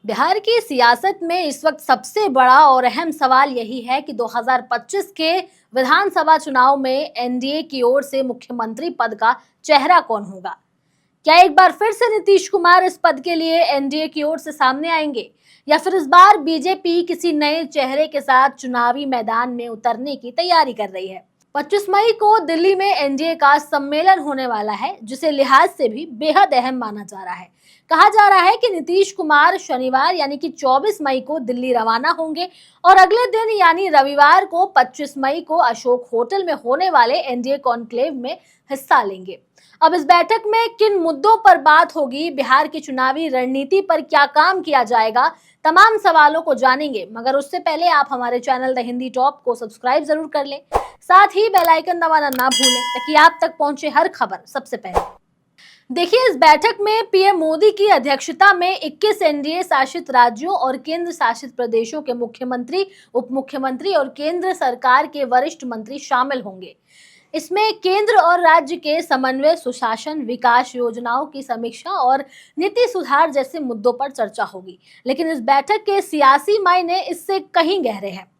बिहार की सियासत में इस वक्त सबसे बड़ा और अहम सवाल यही है कि 2025 के विधानसभा चुनाव में एनडीए की ओर से मुख्यमंत्री पद का चेहरा कौन होगा। क्या एक बार फिर से नीतीश कुमार इस पद के लिए एनडीए की ओर से सामने आएंगे या फिर इस बार बीजेपी किसी नए चेहरे के साथ चुनावी मैदान में उतरने की तैयारी कर रही है। 25 मई को दिल्ली में एनडीए का सम्मेलन होने वाला है, जिसे लिहाज से भी बेहद अहम माना जा रहा है। कहा जा रहा है कि नीतीश कुमार शनिवार यानी कि 24 मई को दिल्ली रवाना होंगे और अगले दिन यानी रविवार को 25 मई को अशोक होटल में होने वाले एनडीए कॉन्क्लेव में हिस्सा लेंगे। अब इस बैठक में किन मुद्दों पर बात होगी, बिहार की चुनावी रणनीति पर क्या काम किया जाएगा, तमाम सवालों को जानेंगे। मगर उससे पहले आप हमारे चैनल द हिंदी टॉप को सब्सक्राइब जरूर कर लें, साथ ही बेल आइकन दबाना ना भूलें ताकि आप तक पहुंचे हर खबर सबसे पहले। देखिए, इस बैठक में पीएम मोदी की अध्यक्षता में 21 एनडीए शासित राज्यों और केंद्र शासित प्रदेशों के मुख्यमंत्री, उप मुख्यमंत्री और केंद्र सरकार के वरिष्ठ मंत्री शामिल होंगे। इसमें केंद्र और राज्य के समन्वय, सुशासन, विकास योजनाओं की समीक्षा और नीति सुधार जैसे मुद्दों पर चर्चा होगी। लेकिन इस बैठक के सियासी मायने इससे कहीं गहरे हैं।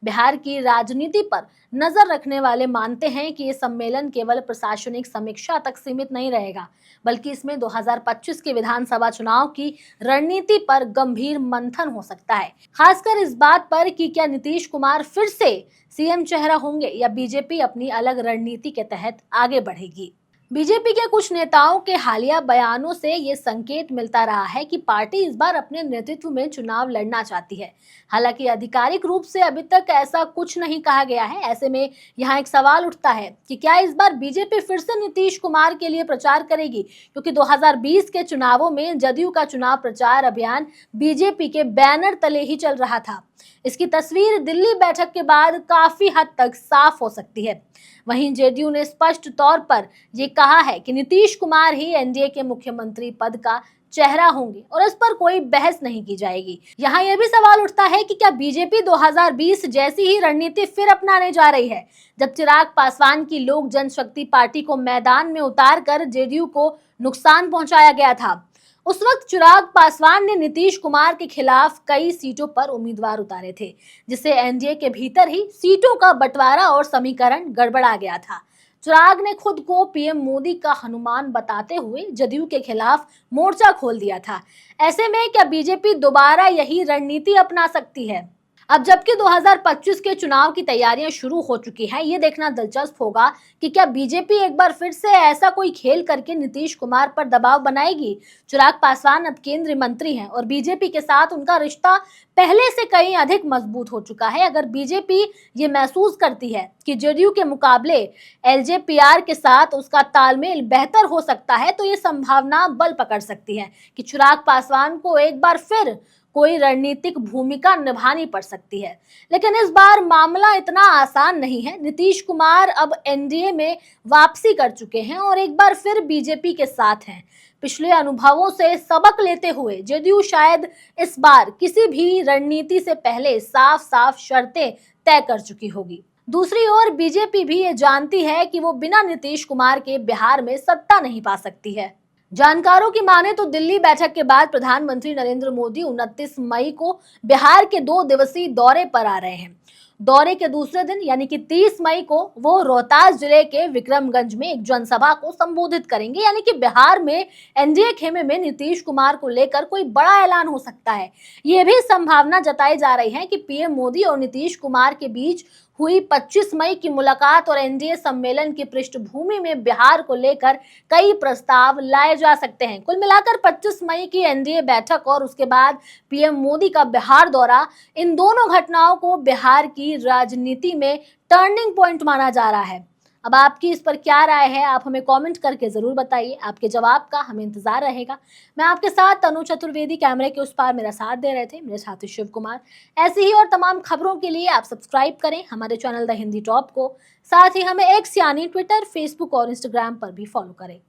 बिहार की राजनीति पर नजर रखने वाले मानते हैं कि ये सम्मेलन केवल प्रशासनिक समीक्षा तक सीमित नहीं रहेगा, बल्कि इसमें 2025 के विधानसभा चुनाव की रणनीति पर गंभीर मंथन हो सकता है। खासकर इस बात पर कि क्या नीतीश कुमार फिर से सीएम चेहरा होंगे या बीजेपी अपनी अलग रणनीति के तहत आगे बढ़ेगी। बीजेपी के कुछ नेताओं के हालिया बयानों से ये संकेत मिलता रहा है कि पार्टी इस बार अपने नेतृत्व में चुनाव लड़ना चाहती है। हालांकि आधिकारिक रूप से अभी तक ऐसा कुछ नहीं कहा गया है। ऐसे में यहाँ एक सवाल उठता है कि क्या इस बार बीजेपी फिर से नीतीश कुमार के लिए प्रचार करेगी, क्योंकि 2020 के चुनावों में जदयू का चुनाव प्रचार अभियान बीजेपी के बैनर तले ही चल रहा था। इसकी तस्वीर दिल्ली बैठक के बाद काफी हद तक साफ हो सकती है। वहीं जेडीयू ने स्पष्ट तौर पर ये कहा है कि नीतीश कुमार ही एनडीए के मुख्यमंत्री पद का चेहरा होंगे और इस पर कोई बहस नहीं की जाएगी। यहाँ यह भी सवाल उठता है कि क्या बीजेपी 2020 जैसी ही रणनीति फिर अपनाने जा रही है, जब चिराग पासवान की लोक जनशक्ति पार्टी को मैदान में उतार कर जेडीयू को नुकसान पहुंचाया गया था। उस वक्त चिराग पासवान ने नीतीश कुमार के खिलाफ कई सीटों पर उम्मीदवार उतारे थे, जिससे एनडीए के भीतर ही सीटों का बंटवारा और समीकरण गड़बड़ा गया था। चिराग ने खुद को पीएम मोदी का हनुमान बताते हुए जदयू के खिलाफ मोर्चा खोल दिया था। ऐसे में क्या बीजेपी दोबारा यही रणनीति अपना सकती है? अब जबकि 2025 के चुनाव की तैयारियां शुरू हो चुकी हैं, ये देखना दिलचस्प होगा कि क्या बीजेपी एक बार फिर से ऐसा कोई खेल करके नीतीश कुमार पर दबाव बनाएगी। चिराग पासवान अब केंद्रीय मंत्री हैं और बीजेपी के साथ उनका रिश्ता पहले से कहीं अधिक मजबूत हो चुका है। अगर बीजेपी ये महसूस करती है कि जेडीयू के मुकाबले एलजेपीआर के साथ उसका तालमेल बेहतर हो सकता है, तो ये संभावना बल पकड़ सकती है कि चिराग पासवान को एक बार फिर कोई रणनीतिक भूमिका निभानी पड़ सकती है। लेकिन इस बार मामला इतना आसान नहीं है। नीतीश कुमार अब एनडीए में वापसी कर चुके हैं और एक बार फिर बीजेपी के साथ हैं। पिछले अनुभवों से सबक लेते हुए जेडीयू शायद इस बार किसी भी रणनीति से पहले साफ साफ शर्तें तय कर चुकी होगी। दूसरी ओर बीजेपी भी ये जानती है कि वो बिना नीतीश कुमार के बिहार में सत्ता नहीं पा सकती है। जानकारों की माने तो दिल्ली बैठक के बाद प्रधानमंत्री नरेंद्र मोदी 29 मई को बिहार के 2 दिवसीय दौरे पर आ रहे हैं। दौरे के दूसरे दिन यानी कि 30 मई को वो रोहतास जिले के विक्रमगंज में एक जनसभा को संबोधित करेंगे। यानी कि बिहार में एनडीए खेमे में नीतीश कुमार को लेकर कोई बड़ा ऐलान हो सकता है। ये भी संभावना जताई जा रही है कि पीएम मोदी और नीतीश कुमार के बीच हुई 25 मई की मुलाकात और एनडीए सम्मेलन की पृष्ठभूमि में बिहार को लेकर कई प्रस्ताव लाए जा सकते हैं। कुल मिलाकर 25 मई की एनडीए बैठक और उसके बाद पीएम मोदी का बिहार दौरा, इन दोनों घटनाओं को बिहार की राजनीति में टर्निंग पॉइंट माना जा रहा है। अब आपकी इस पर क्या राय है, आप हमें कमेंट करके जरूर बताइए। आपके जवाब का हमें इंतजार रहेगा। मैं आपके साथ तनु चतुर्वेदी, कैमरे के उस पार मेरा साथ दे रहे थे मेरे साथी शिव कुमार। ऐसी ही और तमाम खबरों के लिए आप सब्सक्राइब करें हमारे चैनल द हिंदी टॉप को। साथ ही हमें एक्स यानी ट्विटर, फेसबुक और इंस्टाग्राम पर भी फॉलो करें।